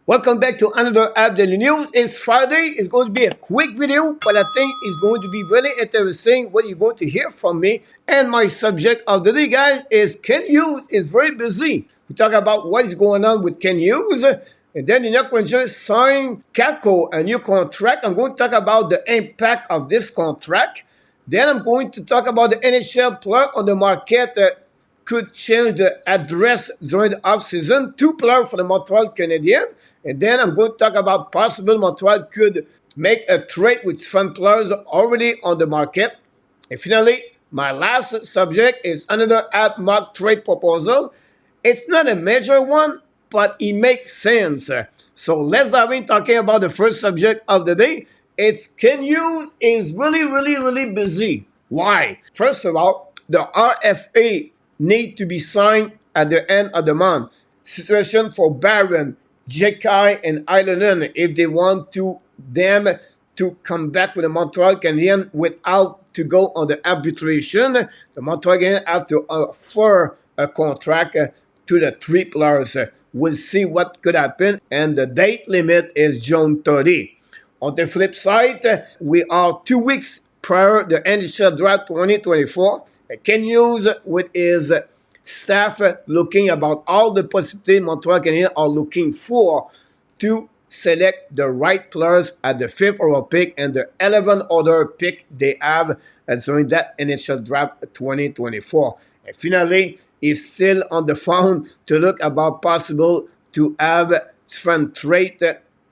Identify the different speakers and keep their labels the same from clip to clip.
Speaker 1: Welcome back to another App Daily News. It's Friday. It's going to be a quick video, but I think it's going to be really interesting what you're going to hear from me. And my subject of the day, guys, is Kent Hughes is very busy. We talk about what is going on with Kent Hughes. And then the New York Rangers signed Kakko, a new contract. I'm going to talk about the impact of this contract. Then I'm going to talk about the NHL player on the market that could change the address during the offseason. Two players for the Montreal Canadiens. And then I'm going to talk about possible Montreal could make a trade with some players already on the market. And finally, my last subject is another app mock trade proposal. It's not a major one, but it makes sense. So let's dive in talking about the first subject of the day. It's Kent Hughes is really busy. Why? First of all, the RFA need to be signed at the end of the month. Situation for Barron, Xhekaj, and Ireland if they want them to come back with the Montreal Canadiens without to go on the arbitration. The Montreal Canadiens have to offer a contract to the three players. We'll see what could happen, and the date limit is June 30. On the flip side, we are 2 weeks prior the NHL Draft 2024. Kent Hughes with his staff looking about all the possibilities Montreal Canadiens are looking for to select the right players at the 5th overall pick and the 11th other pick they have during that NHL Draft 2024. And finally, he's still on the phone to look about possible to have different trade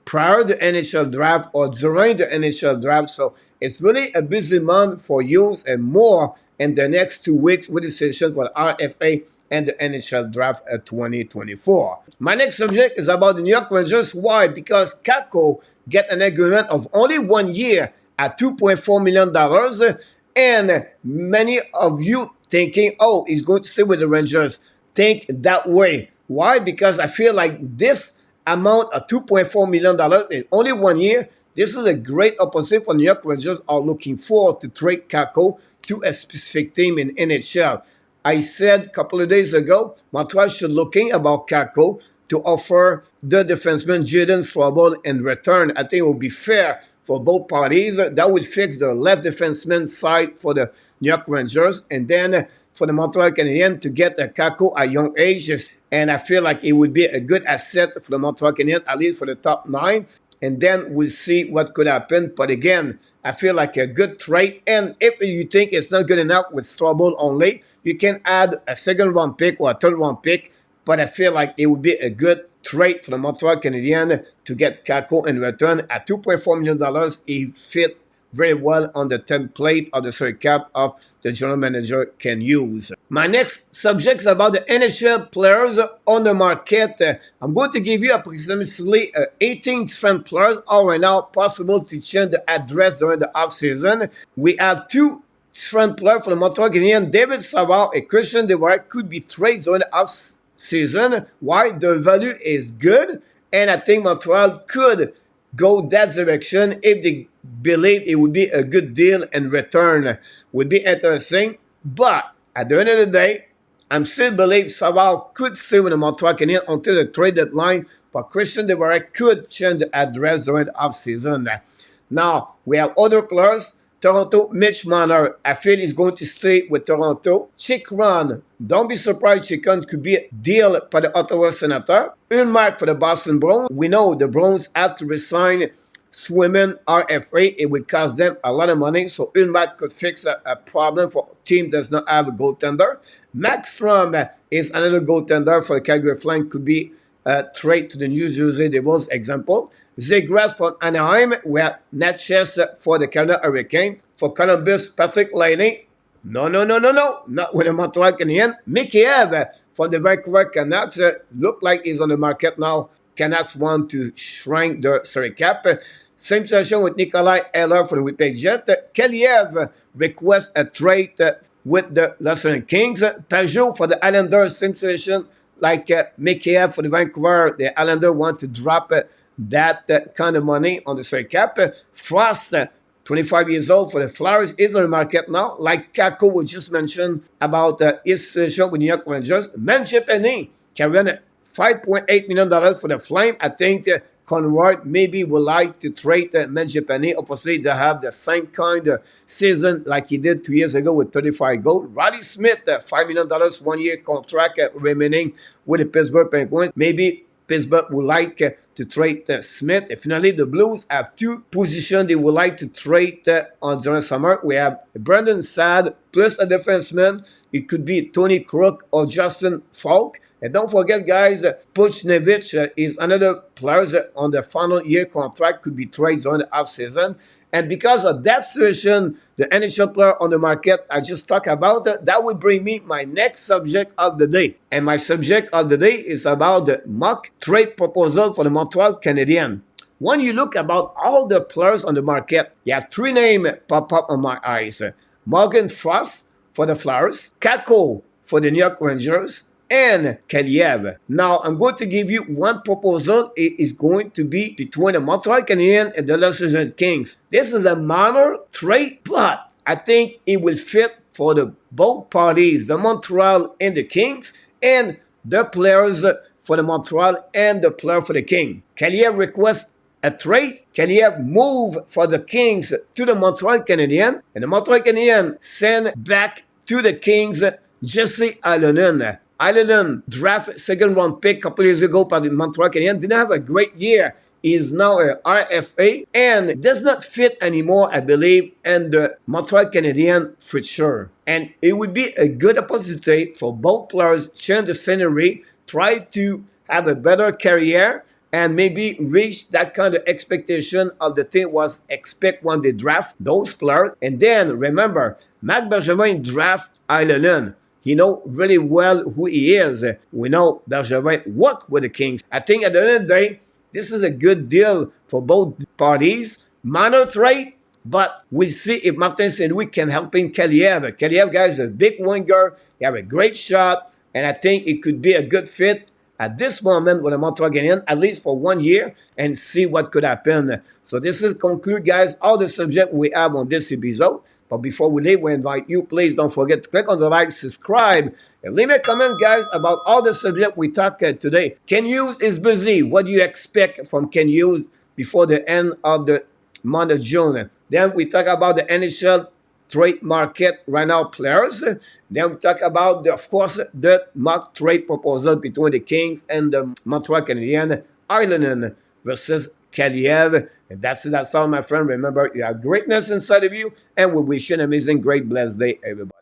Speaker 1: prior to the NHL Draft or during the NHL Draft. So it's really a busy month for Hughes and more in the next 2 weeks with the session for the RFA and the NHL Draft 2024. My next subject is about the New York Rangers. Why? Because Kakko get an agreement of only 1 year at $2.4 million. And many of you thinking, oh, he's going to stay with the Rangers, think that way. Why? Because I feel like this amount of $2.4 million in only 1 year, this is a great opportunity for New York Rangers are looking for to trade Kakko to a specific team in NHL. I said a couple of days ago, Montreal should looking about Kakko to offer the defenseman Jayden trouble in return. I think it would be fair for both parties. That would fix the left defenseman side for the New York Rangers. And then for the Montreal Canadiens to get a Kakko at young ages. And I feel like it would be a good asset for the Montreal Canadiens, at least for the top 9. And then we'll see what could happen. But again, I feel like a good trade. And if you think it's not good enough with Strobel only, you can add a second-round pick or a third-round pick. But I feel like it would be a good trade for the Montreal Canadiens to get Kakko in return at $2.4 million. He fit very well on the template of the salary cap of the general manager Kent Hughes. My next subject is about the NHL players on the market. I'm going to give you approximately 18 different players are right now possible to change the address during the offseason. We have two different players for the Montreal Canadiens. David Savard and Christian Dvorak could be traded during the offseason. Why? The value is good, and I think Montreal could go that direction if they believe it would be a good deal in return. Would be interesting. But at the end of the day, I'm still believe Savard could stay with the Montreal Canadiens until the trade deadline, but Christian Dvorak could change the address during the offseason. Now, we have other players. Toronto, Mitch Marner, I feel he's going to stay with Toronto. Chikran, don't be surprised Chikran could be a deal for the Ottawa Senators. Ulmark for the Boston Bruins. We know the Bruins have to resign Swimmen RFA. It would cost them a lot of money, so Ulmark could fix a problem for a team that does not have a goaltender. Max Strom is another goaltender for the Calgary Flying, could be a trade to the New Jersey Devils example. Xhekaj from Anaheim. We have Natchez for the Carolina Hurricane. For Columbus, Patrick Laine. No. Not with the Montreal Canadiens. Mikheyev from the Vancouver Canucks. Look like he's on the market now. Canucks want to shrink the salary cap. Same situation with Nikolai Eller for the Winnipeg Jets. Kaliev requests a trade with the Los Angeles Kings. Pajot for the Islanders. Same situation like Mikheyev for the Vancouver. The Islanders want to drop that kind of money on the salary cap. Frost, 25 years old for the Flyers, is on the market now. Like Kakko, we just mentioned about his situation with New York Rangers. Manchepeni, Carolina $5.8 million for the Flame. I think Conrad maybe would like to trade Manjapani. Obviously, they have the same kind of season like he did 2 years ago with 35 goals. Roddy Smith, $5 million, 1-year contract remaining with the Pittsburgh Penguins. Maybe Pittsburgh would like to trade Smith. And finally, the Blues have two positions they would like to trade during summer. We have Brandon Saad plus a defenseman. It could be Tony Crook or Justin Falk. And don't forget, guys, Puchnevich is another player on the final year contract, could be traded on the offseason. And because of that situation, the NHL player on the market I just talked about, that would bring me my next subject of the day. And my subject of the day is about the mock trade proposal for the Montreal Canadiens. When you look about all the players on the market, you have three names pop up on my eyes. Morgan Frost for the Flyers, Kakko for the New York Rangers, and Kaliev. Now, I'm going to give you one proposal. It is going to be between the Montreal Canadiens and the Los Angeles Kings. This is a minor trade, but I think it will fit for the both parties, the Montreal and the Kings, and the players for the Montreal and the player for the King. Kaliev requests a trade. Kaliev move for the Kings to the Montreal Canadiens, and the Montreal Canadiens send back to the Kings Jesse Ylönen. Ylönen draft second-round pick a couple years ago by the Montreal Canadiens. Didn't have a great year. He is now an RFA and does not fit anymore, I believe, in the Montreal Canadiens for sure. And it would be a good opportunity for both players to change the scenery, try to have a better career, and maybe reach that kind of expectation of the thing was expect when they draft those players. And then remember, Marc Bergevin draft Ylönen. He know really well who he is. We know Bergevin worked with the Kings. I think at the end of the day, this is a good deal for both parties. Minor trade, but we'll see if Martin St. Louis can help in Kaliev. Kaliev, guys, is a big winger. He have a great shot, and I think it could be a good fit at this moment with the Montreal Canadiens, at least for 1 year, and see what could happen. So this is conclude, guys, all the subject we have on this episode. But before we leave, we invite you, please don't forget to click on the like, subscribe, and leave me a comment, guys, about all the subject we talked today. Kent Hughes is busy. What do you expect from Kent Hughes before the end of the month of June? Then we talk about the NHL trade market right now players. Then we talk about, of course, the mock trade proposal between the Kings and the Montreal Canadiens, Ylönen versus Kaliev. And that's all, my friend. Remember, you have greatness inside of you, and we wish you an amazing, great, blessed day, everybody.